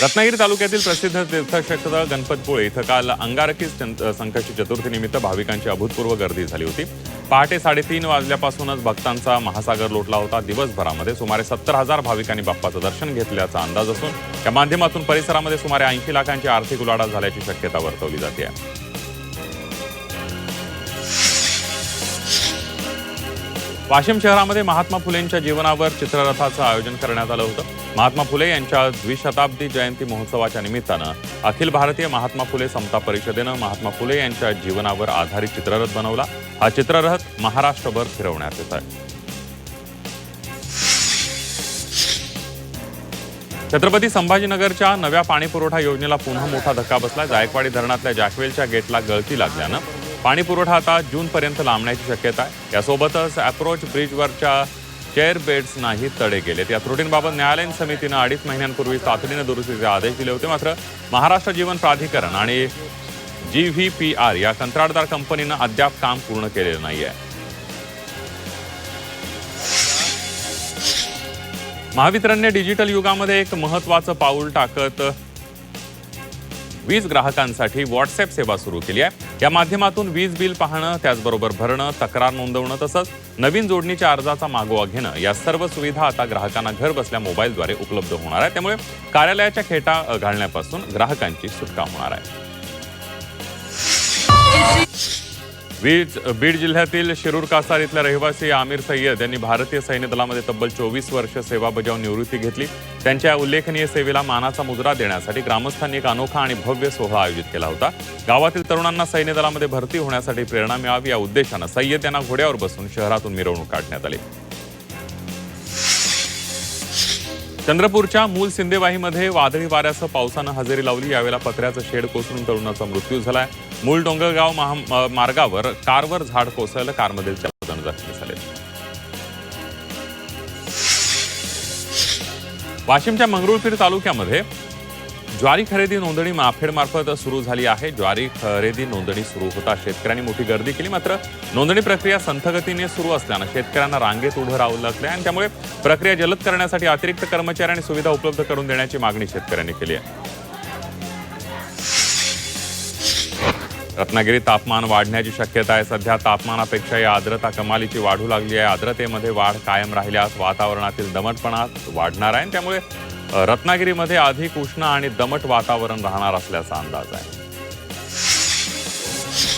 रत्नागिरी तालुक्यातील प्रसिद्ध तीर्थक्षेत्र गणपतपुळे इथं काल अंगारकी संकष्टी चतुर्थीनिमित्त भाविकांची अभूतपूर्व गर्दी झाली होती। पहाटे 3:30 वाजल्यापासूनच भक्तांचा महासागर लोटला होता। दिवसभरामध्ये सुमारे 70,000 भाविकांनी बाप्पाचं दर्शन घेतल्याचा अंदाज असून या माध्यमातून परिसरामध्ये सुमारे 80 लाखांची आर्थिक उलाढाल झाल्याची शक्यता वर्तवली जाते आहे। वाशिम शहरामध्ये महात्मा फुलेंच्या जीवनावर चित्ररथाचं आयोजन करण्यात आलं होतं। महात्मा फुले यांच्या द्विशताब्दी जयंती महोत्सवाच्या निमित्तानं अखिल भारतीय महात्मा फुले समता परिषदेनं महात्मा फुले यांच्या जीवनावर आधारित चित्ररथ बनवला। हा चित्ररथ महाराष्ट्रभर फिरवण्यात येत आहे। छत्रपती संभाजीनगरच्या नव्या पाणीपुरवठा योजनेला पुन्हा मोठा धक्का बसला। जायकवाडी धरणातल्या जॅकवेलच्या गेटला गळती लागल्यानं पाणीपुरवठा आता जूनपर्यंत लांबण्याची शक्यता आहे। यासोबतच अप्रोच ब्रिजवरच्या चेअर बेड्सनाही तडे गेलेत। या त्रुटींबाबत न्यायालयीन समितीनं 2.5 महिन्यांपूर्वी तातडीनं दुरुस्तीचे आदेश दिले होते। मात्र महाराष्ट्र जीवन प्राधिकरण आणि GVPR या कंत्राटदार कंपनीनं अद्याप काम पूर्ण केलेलं नाहीये। महावितरणने डिजिटल युगामध्ये एक महत्त्वाचं पाऊल टाकत वीज ग्राहकांसाठी व्हॉट्सअप सेवा सुरू केली आहे। या माध्यमातून वीज बिल पाहणं, त्याचबरोबर भरणं, तक्रार नोंदवणं तसंच नवीन जोडणीच्या अर्जाचा मागोवा घेणं या सर्व सुविधा आता ग्राहकांना घर बसल्या मोबाईलद्वारे उपलब्ध होणार आहे। त्यामुळे कार्यालयाच्या खेटा घालण्यापासून ग्राहकांची सुटका होणार आहे। बीड जिल्ह्यातील शिरूर कासार इथल्या रहिवासी आमिर सय्यद यांनी भारतीय सैन्य दलामध्ये तब्बल 24 वर्ष सेवा बजावून निवृत्ती घेतली। त्यांच्या उल्लेखनीय सेवेला मानाचा मुजरा देण्यासाठी ग्रामस्थांनी एक अनोखा आणि भव्य सोहळा आयोजित केला होता। गावातील तरुणांना सैन्य दलामध्ये भरती होण्यासाठी प्रेरणा मिळावी या उद्देशानं सय्यद यांना घोड्यावर बसून शहरातून मिरवणूक काढण्यात आली। चंद्रपूरच्या मूल सिंदेवाहीमध्ये वादळी वाऱ्यासह पावसानं हजेरी लावली। यावेळेला पत्र्याचं शेड कोसळून तरुणाचा मृत्यू झालाय। मूल डोंगरगाव मार्गावर कारवर झाड कोसळलं, कारमधील 4 जण जखमी झाले। वाशिमच्या मंगरुळपीर तालुक्यामध्ये ज्वारी खरेदी नोंदणी माफेडमार्फत सुरू झाली आहे। ज्वारी खरेदी नोंदणी सुरू होता शेतकऱ्यांनी मोठी गर्दी केली। मात्र नोंदणी प्रक्रिया संथगतीने सुरू असल्यानं शेतकऱ्यांना रांगेत उभं राहावं लागलं आणि त्यामुळे प्रक्रिया जलद करण्यासाठी अतिरिक्त कर्मचारी आणि सुविधा उपलब्ध करून देण्याची मागणी शेतकऱ्यांनी केली आहे। रत्नागिरीत तापमान वाढण्याची शक्यता आहे। सध्या तापमानापेक्षाही आर्द्रता कमालीची वाढू लागली आहे। आर्द्रतेमध्ये वाढ कायम राहिल्यास वातावरणातील दमटपणा वाढणार आहे। त्यामुळे रत्नागिरीमध्ये अधिक उष्ण आणि दमट वातावरण राहणार असल्याचा अंदाज आहे।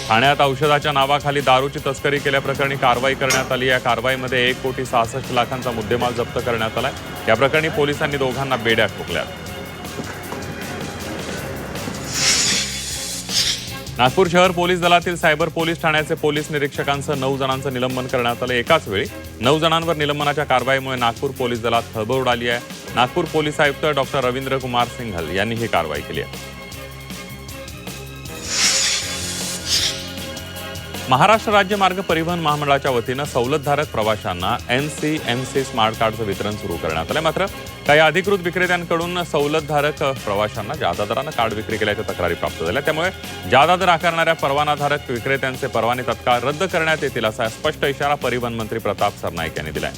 ठाण्यात औषधाच्या नावाखाली दारूची तस्करी केल्याप्रकरणी कारवाई करण्यात आली। या कारवाईमध्ये 1,66 लाखांचा मुद्देमाल जप्त करण्यात आलाय। या प्रकरणी पोलिसांनी दोघांना बेड्या ठोकल्या। नागपूर शहर पोलीस दलातील सायबर पोलीस ठाण्याचे पोलीस निरीक्षकांसह 9 जणांचं निलंबन करण्यात आलं। एकाच वेळी 9 जणांवर निलंबनाच्या कारवाईमुळे नागपूर पोलीस दलात खळबळ उडाली आहे। नागपूर पोलीस आयुक्त डॉक्टर रवींद्र कुमार सिंघल यांनी ही कारवाई केली आहे। महाराष्ट्र राज्य मार्ग परिवहन महामंडळाच्या वतीनं सवलतधारक प्रवाशांना NCMC स्मार्ट कार्डचं वितरण सुरू करण्यात आलं। मात्र काही अधिकृत विक्रेत्यांकडून सवलतधारक प्रवाशांना जादा दरानं कार्ड विक्री केल्याच्या तक्रारी प्राप्त झाल्या। त्यामुळे जादा दर आकारणाऱ्या परवानाधारक विक्रेत्यांचे परवाने तत्काळ रद्द करण्यात येतील असा स्पष्ट इशारा परिवहन मंत्री प्रताप सरनाईक यांनी दिलाय।